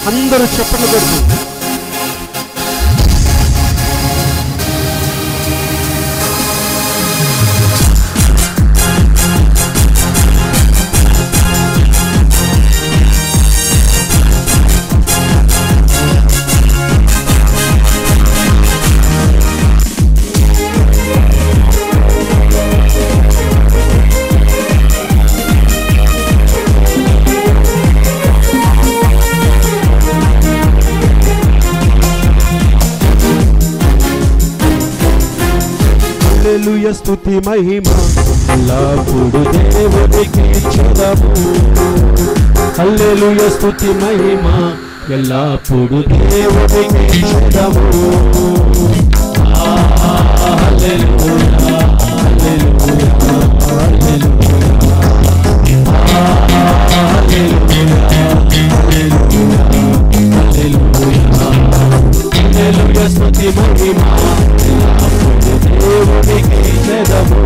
అందరూ చెప్పండి కొడుతూ హల్లెలూయా స్తుతి మహిమ ఎల్లప్పుడు దేవునికి చెదము. హల్లెలూయా స్తుతి మహిమ ఎల్లప్పుడు దేవునికి చెదము. హల్లెలూయా హల్లెలూయా హల్లెలూయా హల్లెలూయా హల్లెలూయా హల్లెలూయా స్తుతి మహిమ దేవునికి చెదము.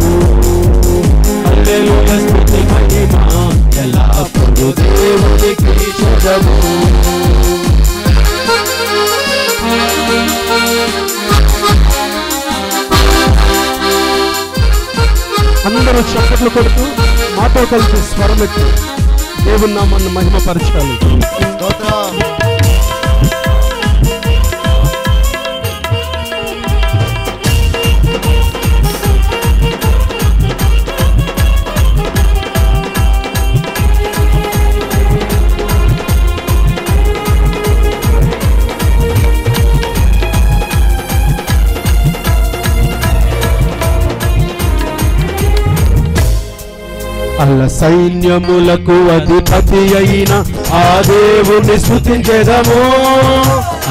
హల్లెలూయా స్తుతి మహిమ ఎల్లప్పుడు దేవునికి చెదము. అందరూ చప్పట్లు కొడుతూ మాతో కలిసి స్వరమెత్తి దేవుని నామాన్ని మహిమపరచాలి. అల్ల సైన్యములకు అధిపతి అయిన ఆ దేవుని స్తుతించెదము.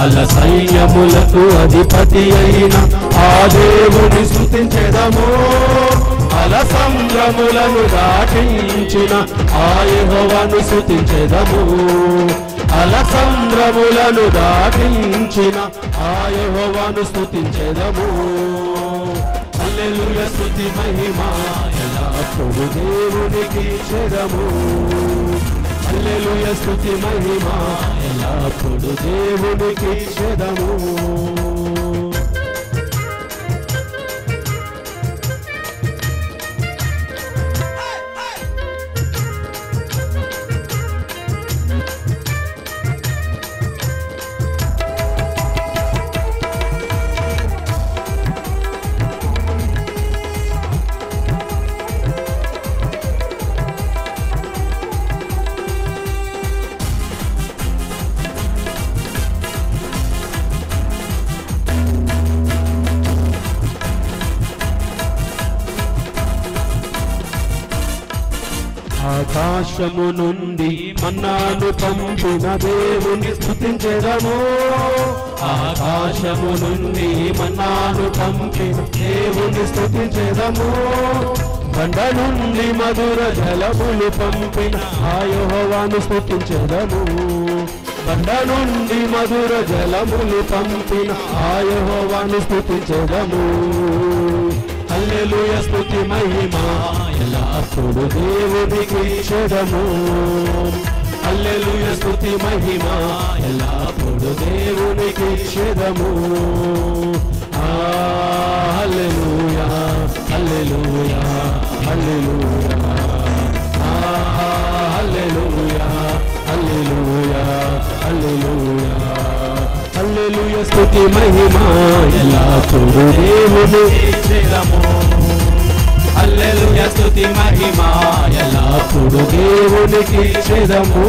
అల్ల సైన్యములకు అధిపతి అయిన ఆ దేవుని స్తుతించెదము. అల సంద్రములను దాటించిన ఆ యెహోవాను స్తుతించెదము. అల సంద్రములను దాటించిన ఆ యెహోవాను స్తుతించెదము. హల్లెలూయా స్తుతి మహిమ ఎల్లప్పుడు దేవునికి చెదము. హల్లెలూయా స్తుతి మహిమ ఎల్లప్పుడు దేవునికి చెదము. ఆకాశము నుండి మన్నాను పంపిన దేవుని స్తుతించెదము. ఆకాశము నుండి మన్నాను పంపిన దేవుని స్తుతించెదము. బండ నుండి మధుర జలములు పంపిన ఆ యెహోవాను స్తుతించెదము. బండ నుండి మధుర జలములు పంపిన ఆ యెహోవాను స్తుతించెదము. హల్లెలూయా స్తుతి మహిమ ఎల్లప్పుడు దేవునికి చెదము. హల్లెలూయా స్తుతి మహిమ ఎల్లప్పుడు దేవునికి చెదము. హల్లెలూయా హల్లెలూయా హల్లెలూయా హల్లెలూయా హల్లెలూయా హల్లెలూయా హల్లెలూయా స్తుతి మహిమ ఎల్లప్పుడు దేవునికి చెదము. హల్లెలూయా స్తుతి మహిమ ఎల్లప్పుడు దేవునికి చెదము.